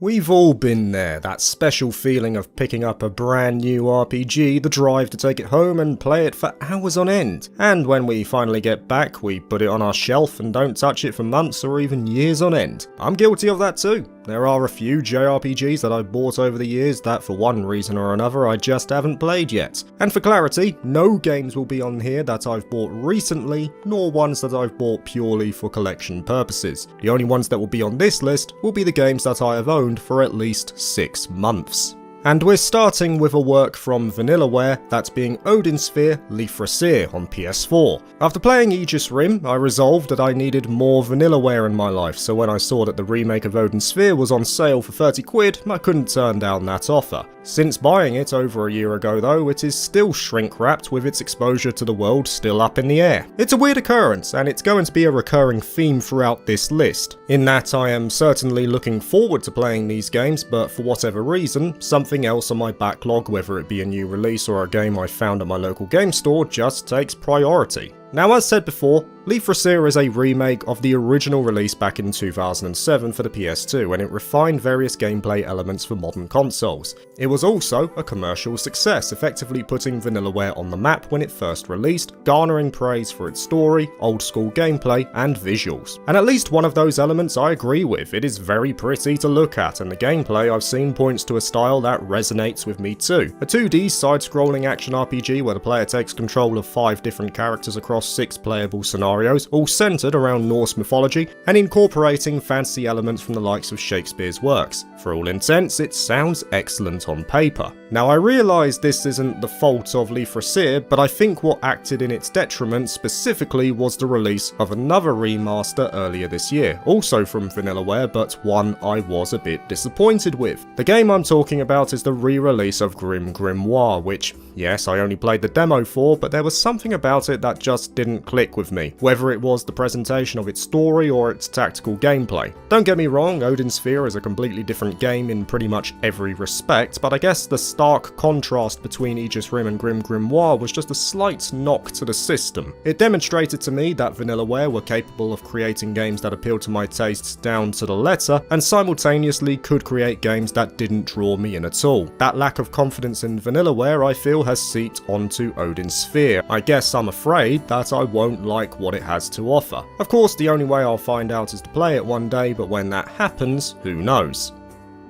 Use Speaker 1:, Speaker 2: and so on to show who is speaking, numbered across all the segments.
Speaker 1: We've all been there, that special feeling of picking up a brand new RPG, the drive to take it home and play it for hours on end. And when we finally get back, we put it on our shelf and don't touch it for months or even years on end. I'm guilty of that too. There are a few JRPGs that I've bought over the years that for one reason or another I just haven't played yet. And for clarity, no games will be on here that I've bought recently, nor ones that I've bought purely for collection purposes. The only ones that will be on this list will be the games that I have owned for at least 6 months. And we're starting with a work from Vanillaware, that being Odin Sphere Leaf on PS4. After playing Aegis Rim, I resolved that I needed more Vanillaware in my life, so when I saw that the remake of Odin Sphere was on sale for 30 quid, I couldn't turn down that offer. Since buying it over a year ago though, it is still shrink-wrapped with its exposure to the world still up in the air. It's a weird occurrence, and it's going to be a recurring theme throughout this list, in that I am certainly looking forward to playing these games, but for whatever reason, something else on my backlog, whether it be a new release or a game I found at my local game store, just takes priority. Now, as said before, Leaf is a remake of the original release back in 2007 for the PS2, and it refined various gameplay elements for modern consoles. It was also a commercial success, effectively putting Vanillaware on the map when it first released, garnering praise for its story, old school gameplay, and visuals. And at least one of those elements I agree with. It is very pretty to look at, and the gameplay I've seen points to a style that resonates with me too. A 2D side-scrolling action RPG where the player takes control of 5 different characters across 6 playable scenarios, all centered around Norse mythology and incorporating fantasy elements from the likes of Shakespeare's works. For all intents, it sounds excellent on paper. Now, I realise this isn't the fault of Leaf, but I think what acted in its detriment specifically was the release of another remaster earlier this year, also from Vanillaware, but one I was a bit disappointed with. The game I'm talking about is the re-release of Grim Grimoire, which, yes, I only played the demo for, but there was something about it that just didn't click with me, whether it was the presentation of its story or its tactical gameplay. Don't get me wrong, Odin Sphere is a completely different game in pretty much every respect, but I guess the stark contrast between Aegis Rim and Grim Grimoire was just a slight knock to the system. It demonstrated to me that Vanillaware were capable of creating games that appealed to my tastes down to the letter, and simultaneously could create games that didn't draw me in at all. That lack of confidence in Vanillaware, I feel, has seeped onto Odin Sphere. I guess I'm afraid that I won't like what it has to offer. Of course, the only way I'll find out is to play it one day, but when that happens, who knows?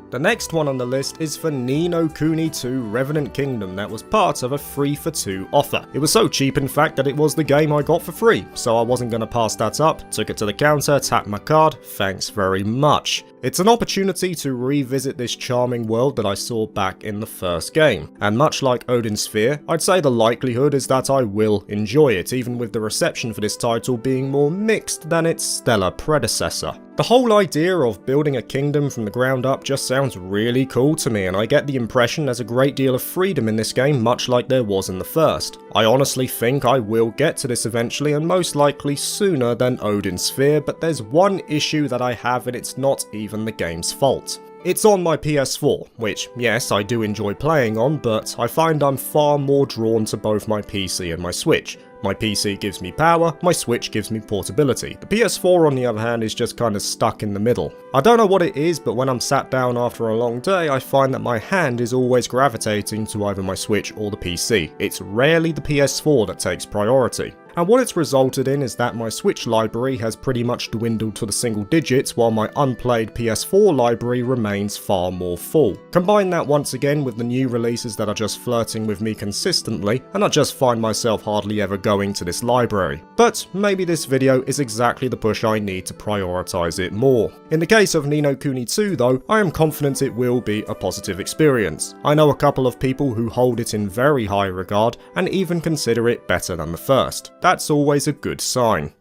Speaker 1: The next one on the list is for Ni no Kuni 2 Revenant Kingdom, that was part of a 3-for-2 offer. It was so cheap in fact that it was the game I got for free, so I wasn't going to pass that up, took it to the counter, tapped my card, thanks very much. It's an opportunity to revisit this charming world that I saw back in the first game, and much like Odin Sphere, I'd say the likelihood is that I will enjoy it, even with the reception for this title being more mixed than its stellar predecessor. The whole idea of building a kingdom from the ground up just sounds really cool to me, and I get the impression there's a great deal of freedom in this game, much like there was in the first. I honestly think I will get to this eventually, and most likely sooner than Odin Sphere, but there's one issue that I have, and it's not even the game's fault. It's on my PS4, which, yes, I do enjoy playing on, but I find I'm far more drawn to both my PC and my Switch. My PC gives me power, my Switch gives me portability. The PS4 on the other hand is just kind of stuck in the middle. I don't know what it is, but when I'm sat down after a long day, I find that my hand is always gravitating to either my Switch or the PC. It's rarely the PS4 that takes priority. And what it's resulted in is that my Switch library has pretty much dwindled to the single digits, while my unplayed PS4 library remains far more full. Combine that once again with the new releases that are just flirting with me consistently, and I just find myself hardly ever going to this library. But maybe this video is exactly the push I need to prioritise it more. In the case of Ni no Kuni 2 though, I am confident it will be a positive experience. I know a couple of people who hold it in very high regard, and even consider it better than the first. That's always a good sign.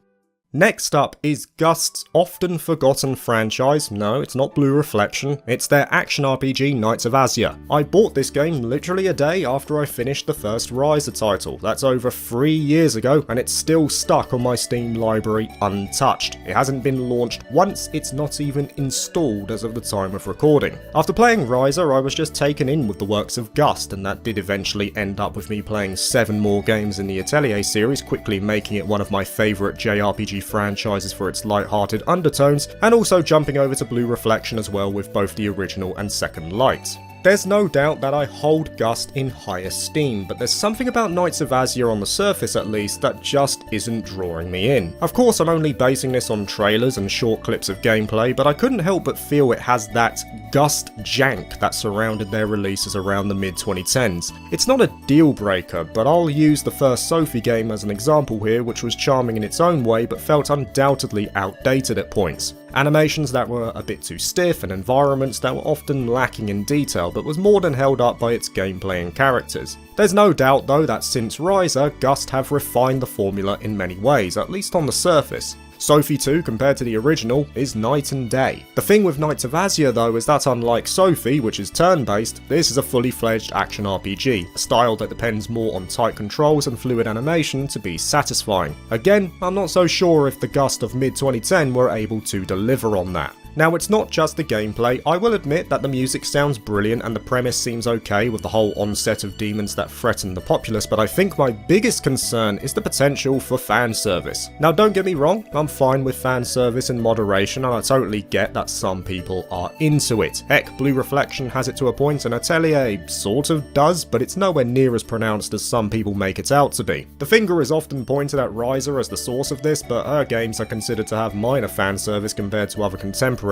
Speaker 1: Next up is Gust's often forgotten franchise. No, it's not Blue Reflection, it's their action RPG Knights of Azure. I bought this game literally a day after I finished the first Riser title. That's over 3 years ago, and it's still stuck on my Steam library untouched. It hasn't been launched once, it's not even installed as of the time of recording. After playing Riser, I was just taken in with the works of Gust, and that did eventually end up with me playing 7 more games in the Atelier series, quickly making it one of my favourite JRPG RPG franchises for its light-hearted undertones, and also jumping over to Blue Reflection as well with both the original and Second Light. There's no doubt that I hold Gust in high esteem, but there's something about Knights of Azure on the surface at least that just isn't drawing me in. Of course, I'm only basing this on trailers and short clips of gameplay, but I couldn't help but feel it has that Gust jank that surrounded their releases around the mid-2010s. It's not a deal breaker, but I'll use the first Sophie game as an example here, which was charming in its own way but felt undoubtedly outdated at points. Animations that were a bit too stiff and environments that were often lacking in detail, but was more than held up by its gameplay and characters. There's no doubt though that since Riser, Gust have refined the formula in many ways, at least on the surface. Sophie 2, compared to the original, is night and day. The thing with Knights of Azure though is that unlike Sophie, which is turn-based, this is a fully fledged action RPG, a style that depends more on tight controls and fluid animation to be satisfying. Again, I'm not so sure if the Gust of mid-2010 were able to deliver on that. Now, it's not just the gameplay. I will admit that the music sounds brilliant and the premise seems okay with the whole onset of demons that threaten the populace, but I think my biggest concern is the potential for fan service. Now, don't get me wrong, I'm fine with fan service in moderation, and I totally get that some people are into it. Heck, Blue Reflection has it to a point, and Atelier sort of does, but it's nowhere near as pronounced as some people make it out to be. The finger is often pointed at Riser as the source of this, but her games are considered to have minor fan service compared to other contemporaries.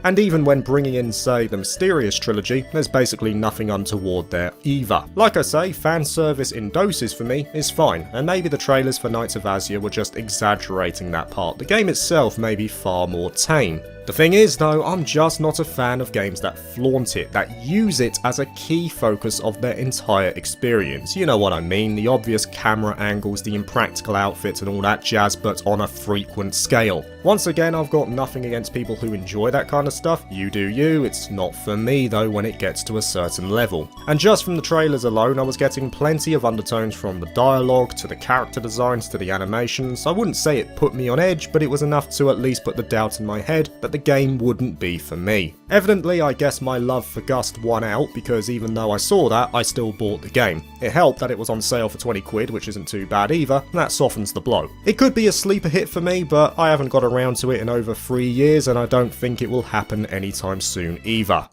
Speaker 1: And even when bringing in, say, the Mysterious trilogy, there's basically nothing untoward there either. Like I say, fan service in doses for me is fine, and maybe the trailers for Knights of Azure were just exaggerating that part. The game itself may be far more tame. The thing is though, I'm just not a fan of games that flaunt it, that use it as a key focus of their entire experience. You know what I mean, the obvious camera angles, the impractical outfits and all that jazz, but on a frequent scale. Once again, I've got nothing against people who enjoy that kind of stuff, you do you, it's not for me though when it gets to a certain level. And just from the trailers alone, I was getting plenty of undertones from the dialogue, to the character designs, to the animations. I wouldn't say it put me on edge, but it was enough to at least put the doubt in my head that the game wouldn't be for me. Evidently, I guess my love for Gust won out, because even though I saw that, I still bought the game. It helped that it was on sale for 20 quid, which isn't too bad either, and that softens the blow. It could be a sleeper hit for me, but I haven't got around to it in over 3 years, and I don't think it will happen anytime soon either.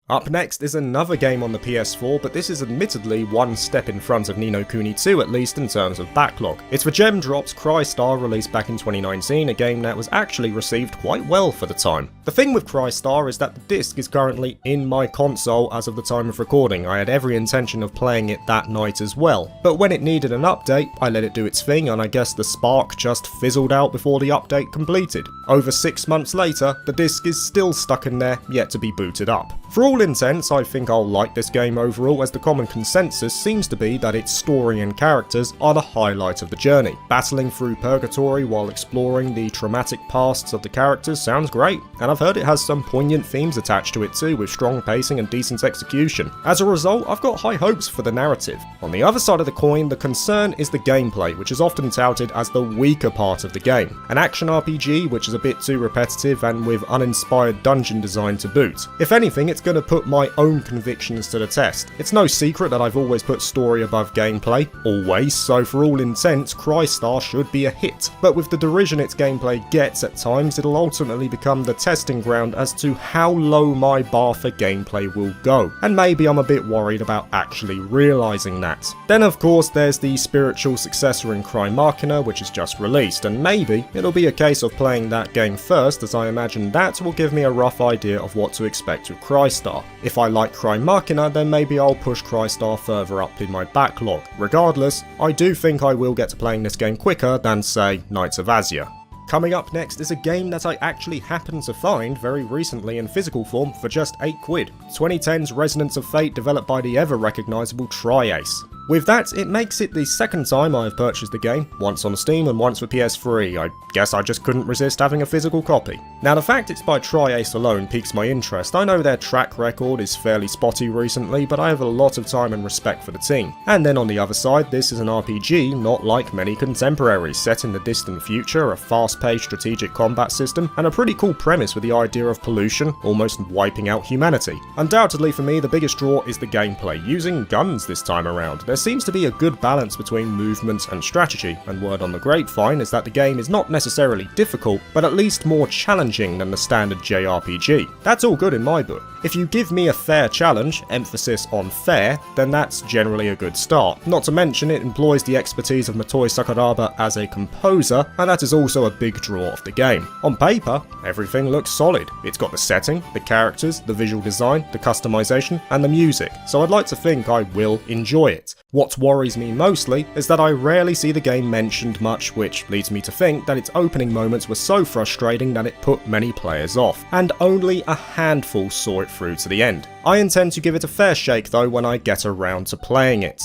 Speaker 1: Up next is another game on the PS4, but this is admittedly one step in front of Ni no Kuni 2, at least in terms of backlog. It's for Gem Drop's Crystar, released back in 2019, a game that was actually received quite well for the time. The thing with Crystar is that the disc is currently in my console as of the time of recording. I had every intention of playing it that night as well, but when it needed an update, I let it do its thing, and I guess the spark just fizzled out before the update completed. Over 6 months later, the disc is still stuck in there, yet to be booted up. For all intents, I think I'll like this game overall, as the common consensus seems to be that its story and characters are the highlight of the journey. Battling through purgatory while exploring the traumatic pasts of the characters sounds great, and I've heard it has some poignant themes attached to it too, with strong pacing and decent execution. As a result, I've got high hopes for the narrative. On the other side of the coin, the concern is the gameplay, which is often touted as the weaker part of the game. An action RPG which is a bit too repetitive and with uninspired dungeon design to boot. If anything, it's going to put my own convictions to the test. It's no secret that I've always put story above gameplay, always, so for all intents, Crystar should be a hit. But with the derision its gameplay gets at times, it'll ultimately become the testing ground as to how low my bar for gameplay will go, and maybe I'm a bit worried about actually realising that. Then of course there's the spiritual successor in Cry Machina, which is just released, and maybe it'll be a case of playing that game first, as I imagine that will give me a rough idea of what to expect with Crystar. If I like Cry Machina, then maybe I'll push Crystar further up in my backlog. Regardless, I do think I will get to playing this game quicker than, say, Knights of Azure. Coming up next is a game that I actually happened to find very recently in physical form for just 8 quid. 2010's Resonance of Fate, developed by the ever-recognisable Tri-Ace. With that, it makes it the second time I have purchased the game, once on Steam and once for PS3. I guess I just couldn't resist having a physical copy. Now, the fact it's by Tri-Ace alone piques my interest. I know their track record is fairly spotty recently, but I have a lot of time and respect for the team. And then on the other side, this is an RPG not like many contemporaries, set in the distant future, a fast-paced strategic combat system, and a pretty cool premise with the idea of pollution almost wiping out humanity. Undoubtedly for me, the biggest draw is the gameplay, using guns this time around. There's seems to be a good balance between movement and strategy, and word on the grapevine is that the game is not necessarily difficult, but at least more challenging than the standard JRPG. That's all good in my book. If you give me a fair challenge, emphasis on fair, then that's generally a good start. Not to mention it employs the expertise of Motoi Sakuraba as a composer, and that is also a big draw of the game. On paper, everything looks solid. It's got the setting, the characters, the visual design, the customization, and the music, so I'd like to think I will enjoy it. What worries me mostly is that I rarely see the game mentioned much, which leads me to think that its opening moments were so frustrating that it put many players off, and only a handful saw it through to the end. I intend to give it a fair shake though when I get around to playing it.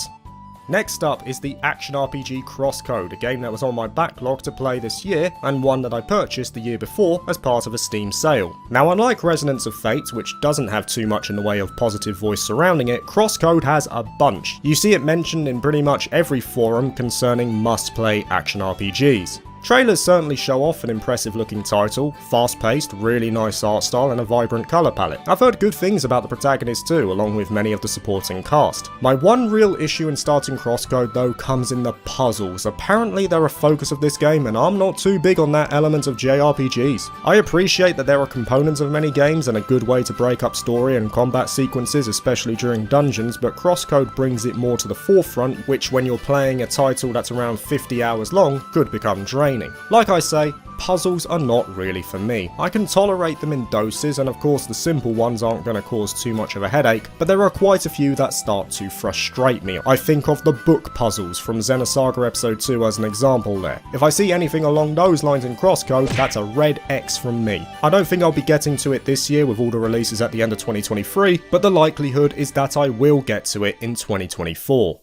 Speaker 1: Next up is the action RPG Crosscode, a game that was on my backlog to play this year, and one that I purchased the year before as part of a Steam sale. Now, unlike Resonance of Fate, which doesn't have too much in the way of positive voice surrounding it, Crosscode has a bunch. You see it mentioned in pretty much every forum concerning must-play action RPGs. Trailers certainly show off an impressive looking title, fast-paced, really nice art style and a vibrant colour palette. I've heard good things about the protagonist too, along with many of the supporting cast. My one real issue in starting Crosscode though comes in the puzzles. Apparently they're a focus of this game and I'm not too big on that element of JRPGs. I appreciate that there are components of many games and a good way to break up story and combat sequences, especially during dungeons, but Crosscode brings it more to the forefront, which when you're playing a title that's around 50 hours long could become draining. Like I say, puzzles are not really for me. I can tolerate them in doses, and of course the simple ones aren't going to cause too much of a headache, but there are quite a few that start to frustrate me. I think of the book puzzles from Xenosaga Episode 2 as an example there. If I see anything along those lines in Crosscode, that's a red X from me. I don't think I'll be getting to it this year with all the releases at the end of 2023, but the likelihood is that I will get to it in 2024.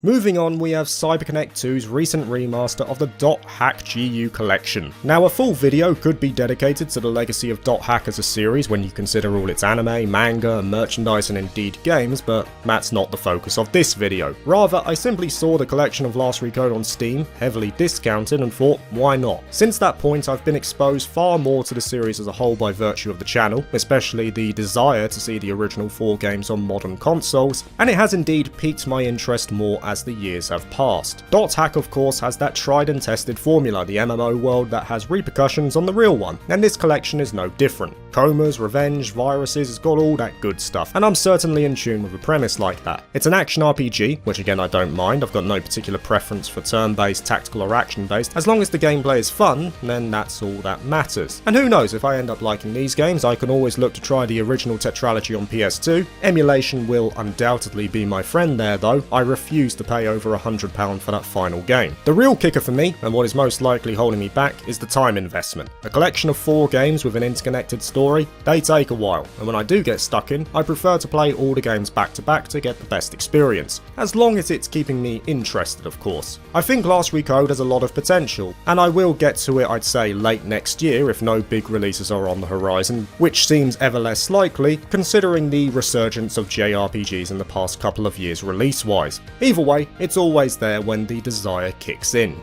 Speaker 1: Moving on, we have CyberConnect 2's recent remaster of the .hack GU collection. Now, a full video could be dedicated to the legacy of .hack as a series when you consider all its anime, manga, merchandise and indeed games, but that's not the focus of this video. Rather, I simply saw the collection of Last Recode on Steam, heavily discounted, and thought, why not? Since that point, I've been exposed far more to the series as a whole by virtue of the channel, especially the desire to see the original 4 games on modern consoles, and it has indeed piqued my interest more as the years have passed. .hack of course has that tried and tested formula, the MMO world that has repercussions on the real one, and this collection is no different. Comas, revenge, viruses, it's got all that good stuff, and I'm certainly in tune with a premise like that. It's an action RPG, which again I don't mind. I've got no particular preference for turn-based, tactical or action-based. As long as the gameplay is fun, then that's all that matters. And who knows, if I end up liking these games, I can always look to try the original Tetralogy on PS2. Emulation will undoubtedly be my friend there though. I refuse to pay over £100 for that final game. The real kicker for me, and what is most likely holding me back, is the time investment. A collection of 4 games with an interconnected story, they take a while, and when I do get stuck in, I prefer to play all the games back to back to get the best experience, as long as it's keeping me interested of course. I think Last Recode has a lot of potential, and I will get to it I'd say late next year if no big releases are on the horizon, which seems ever less likely considering the resurgence of JRPGs in the past couple of years release-wise. Either way, it's always there when the desire kicks in.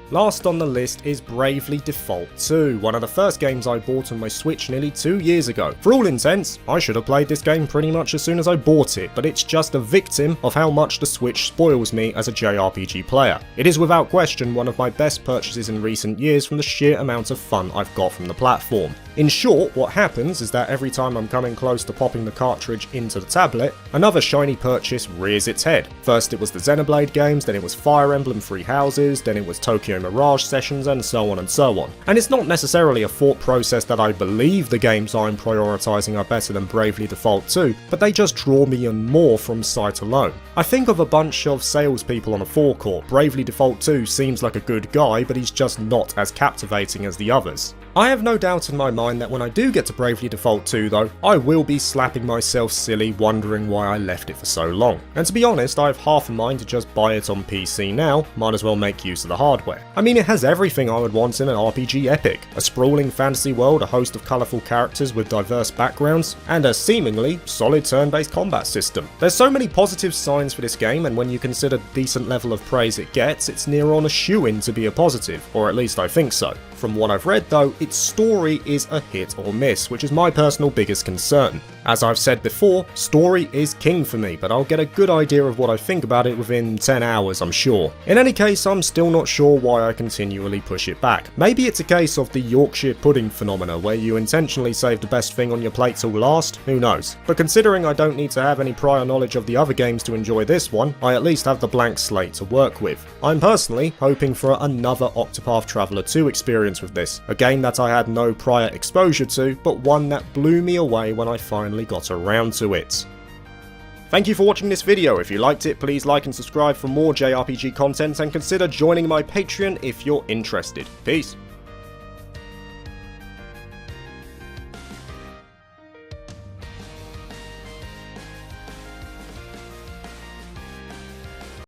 Speaker 1: Last on the list is Bravely Default 2, one of the first games I bought on my Switch nearly 2 years ago. For all intents, I should have played this game pretty much as soon as I bought it, but it's just a victim of how much the Switch spoils me as a JRPG player. It is without question one of my best purchases in recent years from the sheer amount of fun I've got from the platform. In short, what happens is that every time I'm coming close to popping the cartridge into the tablet, another shiny purchase rears its head. First it was the Xenoblade games, then it was Fire Emblem Three Houses, then it was Tokyo Mirage Sessions, and so on and so on. And it's not necessarily a thought process that I believe the games I'm prioritising are better than Bravely Default 2, but they just draw me in more from sight alone. I think of a bunch of salespeople on a forecourt. Bravely Default 2 seems like a good guy, but he's just not as captivating as the others. I have no doubt in my mind that when I do get to Bravely Default 2 though, I will be slapping myself silly wondering why I left it for so long. And to be honest, I have half a mind to just buy it on PC now, might as well make use of the hardware. I mean, it has everything I would want in an RPG epic. A sprawling fantasy world, a host of colourful characters with diverse backgrounds, and a seemingly solid turn-based combat system. There's so many positive signs for this game, and when you consider the decent level of praise it gets, it's near on a shoo-in to be a positive, or at least I think so. From what I've read though, its story is a hit or miss, which is my personal biggest concern. As I've said before, story is king for me, but I'll get a good idea of what I think about it within 10 hours, I'm sure. In any case, I'm still not sure why I continually push it back. Maybe it's a case of the Yorkshire pudding phenomena, where you intentionally save the best thing on your plate till last, who knows. But considering I don't need to have any prior knowledge of the other games to enjoy this one, I at least have the blank slate to work with. I'm personally hoping for another Octopath Traveler 2 experience with this, a game that I had no prior exposure to, but one that blew me away when I finally got around to it. Thank you for watching this video. If you liked it, please like and subscribe for more JRPG content, and consider joining my Patreon if you're interested. Peace.